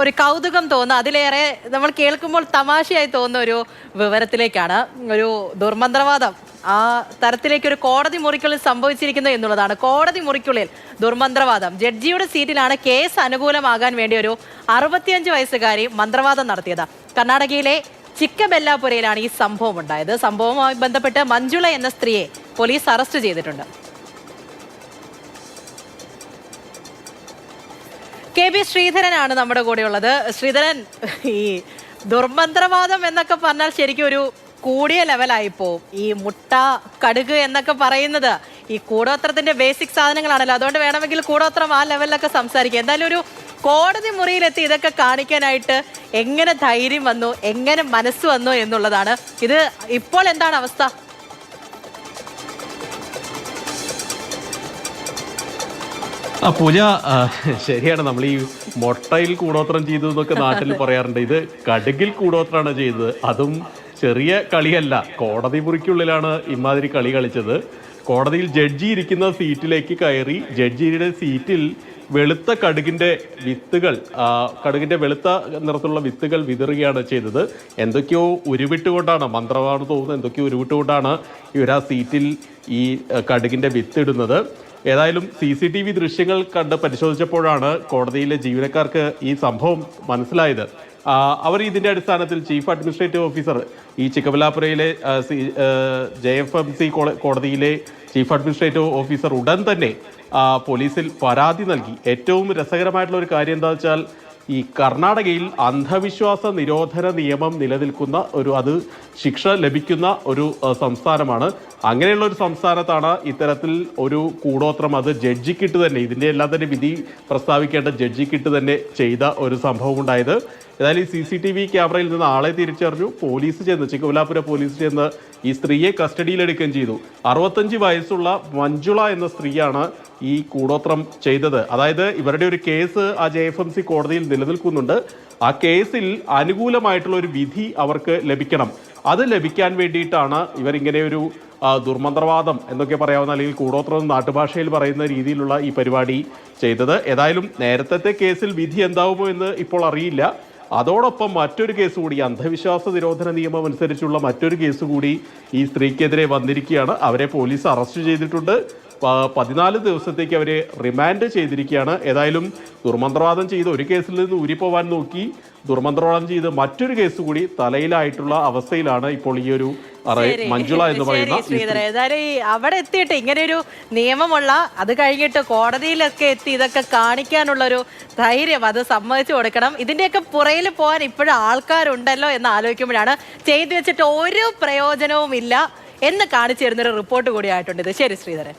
ഒരു കൗതുകം തോന്നുന്ന, അതിലേറെ നമ്മൾ കേൾക്കുമ്പോൾ തമാശയായി തോന്നുന്ന ഒരു വിവരത്തിലേക്കാണ്. ഒരു ദുർമന്ത്രവാദം ആ തരത്തിലേക്ക് ഒരു കോടതി മുറിക്കുള്ളിൽ സംഭവിച്ചിരിക്കുന്നു എന്നുള്ളതാണ്. കോടതി മുറിക്കുള്ളിൽ ദുർമന്ത്രവാദം. ജഡ്ജിയുടെ സീറ്റിലാണ് കേസ് അനുകൂലമാകാൻ വേണ്ടി ഒരു 65 വയസ്സുകാരി മന്ത്രവാദം നടത്തിയത്. കർണാടകയിലെ ചിക്കബെല്ലാപുരയിലാണ് ഈ സംഭവം ഉണ്ടായത്. സംഭവവുമായി ബന്ധപ്പെട്ട് മഞ്ജുള എന്ന സ്ത്രീയെ പോലീസ് അറസ്റ്റ് ചെയ്തിട്ടുണ്ട്. കെ ബി ശ്രീധരനാണ് നമ്മുടെ കൂടെ ഉള്ളത്. ശ്രീധരൻ, ഈ ദുർമന്ത്രവാദം എന്നൊക്കെ പറഞ്ഞാൽ ശരിക്കും ഒരു കൂടിയ ലെവലായിപ്പോ. ഈ മുട്ട, കടുക് എന്നൊക്കെ പറയുന്നത് ഈ കൂടോത്രത്തിന്റെ ബേസിക് സാധനങ്ങളാണല്ലോ. അതുകൊണ്ട് വേണമെങ്കിൽ കൂടോത്രം ആ ലെവലിലൊക്കെ സംസാരിക്കുക. എന്തായാലും ഒരു കോടതി മുറിയിലെത്തി ഇതൊക്കെ കാണിക്കാനായിട്ട് എങ്ങനെ ധൈര്യം വന്നു, എങ്ങനെ മനസ്സ് വന്നു എന്നുള്ളതാണ്. ഇത് ഇപ്പോൾ എന്താണ് അവസ്ഥ? പൂജ, ശരിയാണ്. നമ്മൾ ഈ മൊട്ടയിൽ കൂടോത്രം ചെയ്തു എന്നൊക്കെ നാട്ടിൽ പറയാറുണ്ട്. ഇത് കടുകിൽ കൂടോത്രമാണ് ചെയ്തത്. അതും ചെറിയ കളിയല്ല. കോടതി മുറിക്കുള്ളിലാണ് ഇമാതിരി കളി കളിച്ചത്. കോടതിയിൽ ജഡ്ജി ഇരിക്കുന്ന സീറ്റിലേക്ക് കയറി ജഡ്ജിയുടെ സീറ്റിൽ വെളുത്ത കടുകിൻ്റെ വിത്തുകൾ, കടുകിൻ്റെ വെളുത്ത നിറത്തിലുള്ള വിത്തുകൾ വിതറുകയാണ് ചെയ്തത്. എന്തൊക്കെയോ ഉരുവിട്ടുകൊണ്ടാണ്, മന്ത്രമാണ് തോന്നുന്നത്, എന്തൊക്കെയോ ഉരുവിട്ടുകൊണ്ടാണ് ഇവർ ആ സീറ്റിൽ ഈ കടുകിൻ്റെ വിത്തിടുന്നത്. ഏതായാലും CCTV ദൃശ്യങ്ങൾ കണ്ട് പരിശോധിച്ചപ്പോഴാണ് കോടതിയിലെ ജീവനക്കാർക്ക് ഈ സംഭവം മനസ്സിലായത്. അവർ ഇതിൻ്റെ അടിസ്ഥാനത്തിൽ ചീഫ് അഡ്മിനിസ്ട്രേറ്റീവ് ഓഫീസർ, ഈ ചിക്കബെല്ലാപുരയിലെ JFMC കോടതിയിലെ ചീഫ് അഡ്മിനിസ്ട്രേറ്റീവ് ഓഫീസർ ഉടൻ തന്നെ പോലീസിൽ പരാതി നൽകി. ഏറ്റവും രസകരമായിട്ടുള്ള ഒരു കാര്യം എന്താ വെച്ചാൽ, ഈ കർണാടകയിൽ അന്ധവിശ്വാസ നിരോധന നിയമം നിലനിൽക്കുന്ന അത് ശിക്ഷ ലഭിക്കുന്ന ഒരു സംസ്ഥാനമാണ്. അങ്ങനെയുള്ള ഒരു സംസ്ഥാനത്താണ് ഇത്തരത്തിൽ ഒരു കൂടോത്രം, അത് ജഡ്ജിക്കിട്ട് തന്നെ, ഇതിൻ്റെ എല്ലാം തന്നെ വിധി പ്രസ്താവിക്കേണ്ട ജഡ്ജിക്കിട്ട് തന്നെ ചെയ്ത ഒരു സംഭവം ഉണ്ടായത്. ഏതായാലും ഈ CCTV ക്യാമറയിൽ നിന്ന് ആളെ തിരിച്ചറിഞ്ഞു. പോലീസ് ചെന്ന്, ചിക്കബെല്ലാപുര പോലീസ് ചെന്ന് ഈ സ്ത്രീയെ കസ്റ്റഡിയിലെടുക്കുകയും ചെയ്തു. 65 വയസ്സുള്ള മഞ്ജുള എന്ന സ്ത്രീയാണ് ഈ കൂടോത്രം ചെയ്തത്. അതായത് ഇവരുടെ ഒരു കേസ് ആ JFMC കോടതിയിൽ നിലനിൽക്കുന്നുണ്ട്. ആ കേസിൽ അനുകൂലമായിട്ടുള്ള ഒരു വിധി അവർക്ക് ലഭിക്കണം. അത് ലഭിക്കാൻ വേണ്ടിയിട്ടാണ് ഇവരിങ്ങനെ ഒരു ദുർമന്ത്രവാദം എന്നൊക്കെ പറയാവുന്ന, അല്ലെങ്കിൽ കൂടോത്രം നാട്ടുഭാഷയിൽ പറയുന്ന രീതിയിലുള്ള ഈ പരിപാടി ചെയ്തത്. ഏതായാലും നേരത്തെ കേസിൽ വിധി എന്താവുമോ എന്ന് ഇപ്പോൾ അറിയില്ല. അതോടൊപ്പം മറ്റൊരു കേസ് കൂടി, അന്ധവിശ്വാസ നിരോധന നിയമം അനുസരിച്ചുള്ള മറ്റൊരു കേസ് കൂടി ഈ സ്ത്രീക്കെതിരെ വന്നിരിക്കുകയാണ്. അവരെ പോലീസ് അറസ്റ്റ് ചെയ്തിട്ടുണ്ട്. 14 ദിവസത്തേക്ക് അവരെ റിമാൻഡ് ചെയ്തിരിക്കുകയാണ്. ഏതായാലും ദുർമന്ത്രവാദം ചെയ്ത് ഒരു കേസിൽ നിന്ന് ഊരിപ്പോവാൻ നോക്കി, ദുർമന്ത്രവാദം ചെയ്ത് മറ്റൊരു കേസ് കൂടി തലയിലായിട്ടുള്ള അവസ്ഥയിലാണ് ഇപ്പോൾ ഈ ഒരു മഞ്ജുള എന്ന് പറയുന്ന. ഏതായാലും അവിടെ എത്തിയിട്ട് ഇങ്ങനെ ഒരു നിയമമുള്ള, അത് കഴിഞ്ഞിട്ട് കോടതിയിലൊക്കെ എത്തി ഇതൊക്കെ കാണിക്കാനുള്ള ഒരു ധൈര്യം, അത് സമ്മതിച്ചു കൊടുക്കണം. ഇതിന്റെയൊക്കെ പുറയിൽ പോകാൻ ഇപ്പോഴും ആൾക്കാരുണ്ടല്ലോ എന്ന് ആലോചിക്കുമ്പോഴാണ് ചെയ്തു വെച്ചിട്ട് ഒരു പ്രയോജനവും ഇല്ല എന്ന് കാണിച്ചു തരുന്നൊരു റിപ്പോർട്ട് കൂടി ആയിട്ടുണ്ട് ഇത്. ശരി ശ്രീധരൻ.